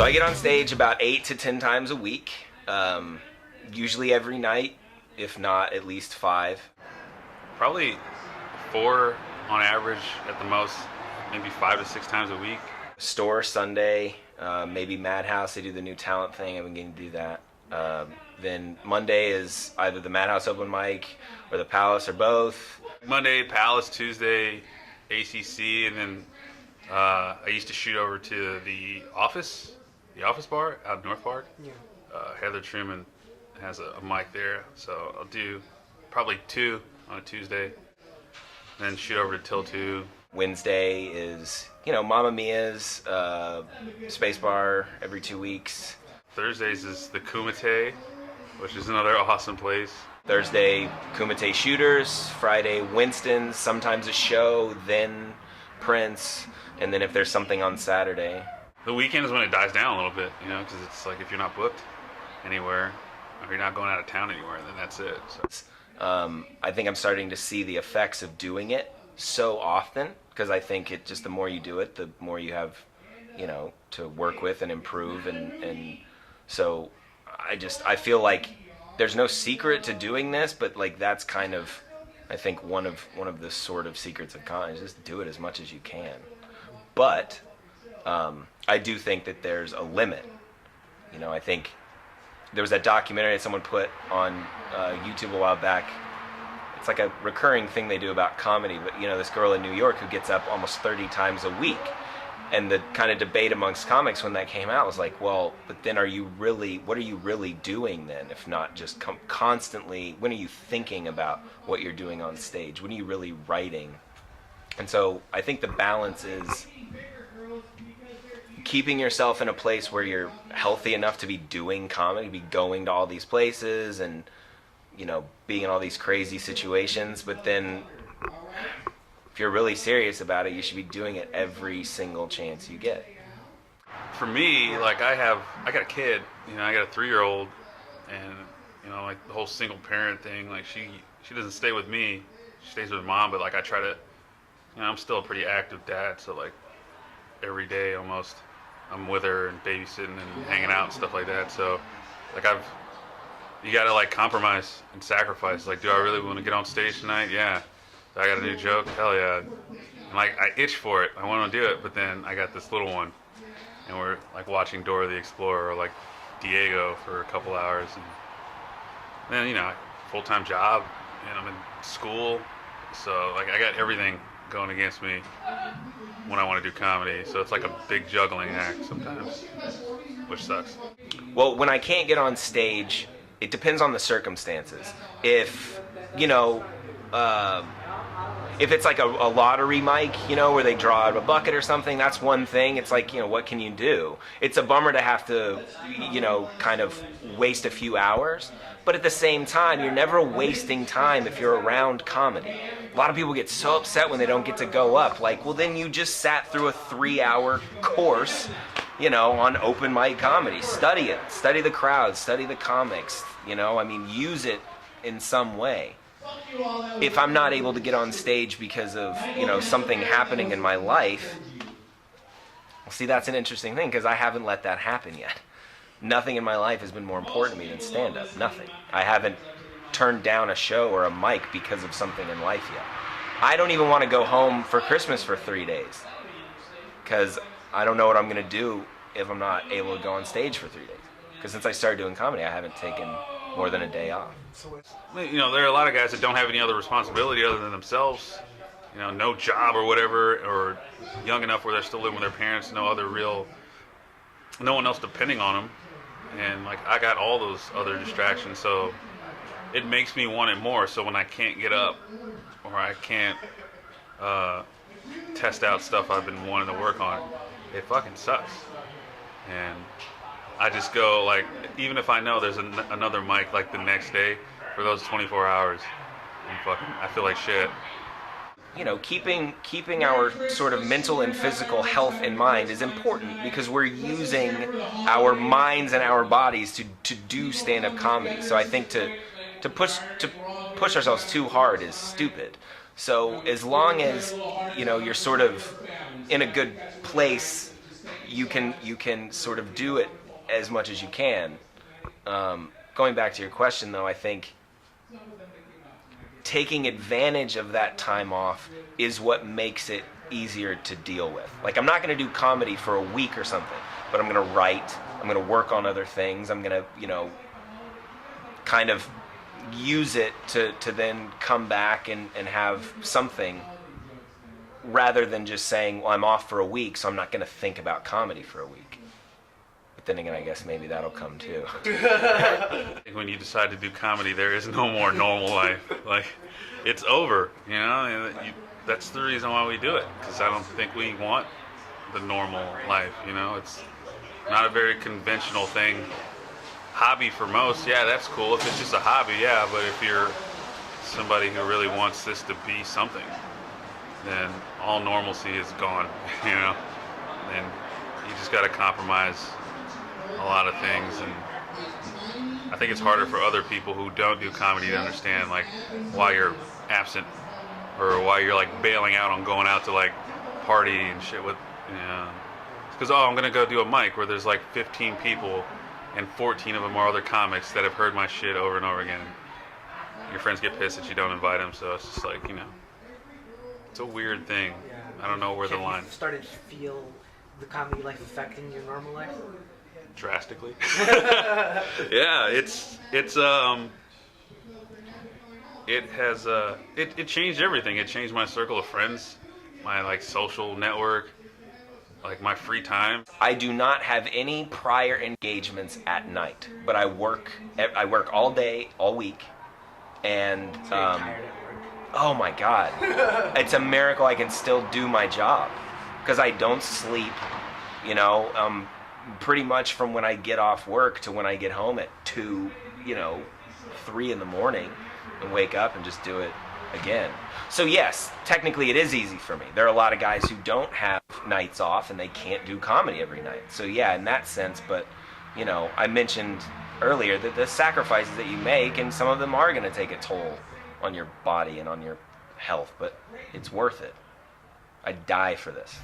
I get on stage about 8 to 10 times a week, usually every night, if not at least 5. Probably 4 on average at the most, maybe 5 to 6 times a week. Store Sunday, maybe Madhouse, they do the new talent thing, I've been getting to do that. Then Monday is either the Madhouse open mic or the Palace or both. Monday, Palace, Tuesday, ACC, and then I used to shoot over to the office bar out in North Park. Yeah. Heather Truman has a mic there, so I'll do probably 2 on a Tuesday, then shoot over to Till 2. Wednesday is, Mamma Mia's, Space Bar every 2 weeks. Thursdays is the Kumite, which is another awesome place. Thursday, Kumite Shooters. Friday, Winston's, sometimes a show, then Prince, and then if there's something on Saturday. The weekend is when it dies down a little bit, because it's like if you're not booked anywhere, or you're not going out of town anywhere, then that's it. So. I think I'm starting to see the effects of doing it so often, because I think the more you do it, the more you have, to work with and improve, and so I feel like there's no secret to doing this, but like that's kind of, I think one of the sort of secrets of comedy is just do it as much as you can. But I do think that there's a limit. I think there was that documentary that someone put on YouTube a while back. It's like a recurring thing they do about comedy, but this girl in New York who gets up almost 30 times a week. And the kind of debate amongst comics when that came out was like, well, but then what are you really doing then, if not just constantly, when are you thinking about what you're doing on stage? When are you really writing? And so I think the balance is keeping yourself in a place where you're healthy enough to be doing comedy, be going to all these places and, being in all these crazy situations, but then if you're really serious about it, you should be doing it every single chance you get. For me, like I got a kid, I got a 3-year-old, and like the whole single parent thing, like she doesn't stay with me, she stays with mom, but like I try to, I'm still a pretty active dad, so like every day almost I'm with her and babysitting and hanging out and stuff like that. So like you gotta like compromise and sacrifice. Like, do I really want to get on stage tonight? Yeah. I got a new joke? Hell yeah. And like I itch for it. I want to do it, but then I got this little one, and we're like watching Dora the Explorer or like Diego for a couple hours, and then full-time job, and I'm in school, so like I got everything going against me when I want to do comedy. So it's like a big juggling act sometimes, which sucks. Well, when I can't get on stage, it depends on the circumstances. If if it's like a lottery mic, where they draw out a bucket or something, that's one thing. It's like, what can you do? It's a bummer to have to, kind of waste a few hours. But at the same time, you're never wasting time if you're around comedy. A lot of people get so upset when they don't get to go up. Like, well, then you just sat through a 3-hour course, on open mic comedy. Study it. Study the crowd. Study the comics. Use it in some way. If I'm not able to get on stage because of, something happening in my life, well, see, that's an interesting thing, because I haven't let that happen yet. Nothing in my life has been more important to me than stand-up. Nothing. I haven't turned down a show or a mic because of something in life yet. I don't even want to go home for Christmas for 3 days, because I don't know what I'm going to do if I'm not able to go on stage for 3 days. Because since I started doing comedy, I haven't taken more than a day off. There are a lot of guys that don't have any other responsibility other than themselves. No job or whatever, or young enough where they're still living with their parents, no one else depending on them. And like I got all those other distractions, so it makes me want it more. So when I can't get up or I can't test out stuff I've been wanting to work on, it fucking sucks. And I just go, like, even if I know there's another mic like the next day for those 24 hours, I feel like shit. Keeping our sort of mental and physical health in mind is important, because we're using our minds and our bodies to do stand-up comedy. So I think to push ourselves too hard is stupid. So as long as you're sort of in a good place you can sort of do it as much as you can. Going back to your question, though, I think taking advantage of that time off is what makes it easier to deal with. Like, I'm not going to do comedy for a week or something, but I'm going to write, I'm going to work on other things, I'm going to, kind of use it to then come back and have something, rather than just saying, well, I'm off for a week, so I'm not going to think about comedy for a week. But then again, I guess maybe that'll come too. When you decide to do comedy, there is no more normal life. Like, it's over, that's the reason why we do it, because I don't think we want the normal life, It's not a very conventional thing. Hobby for most, yeah, that's cool. If it's just a hobby, yeah, but if you're somebody who really wants this to be something, then all normalcy is gone, and you just got to compromise a lot of things. And I think it's harder for other people who don't do comedy to understand, like, why you're absent, or why you're like bailing out on going out to like party and shit with, because I'm gonna go do a mic where there's like 15 people and 14 of them are other comics that have heard my shit over and over again. Your friends get pissed that you don't invite them, so it's just like, it's a weird thing. Yeah. I don't know where the line. Have you started to feel the comedy life affecting your normal life? Drastically. Yeah, it changed everything. It changed my circle of friends, my like social network, like my free time. I do not have any prior engagements at night, but I work all day, all week, and So you're tired at work. oh my God, it's a miracle I can still do my job, because I don't sleep, pretty much from when I get off work to when I get home at 2, 3 in the morning, and wake up and just do it again. So yes, technically it is easy for me. There are a lot of guys who don't have nights off and they can't do comedy every night. So yeah, in that sense, but I mentioned earlier that the sacrifices that you make, and some of them are going to take a toll on your body and on your health, but it's worth it. I'd die for this.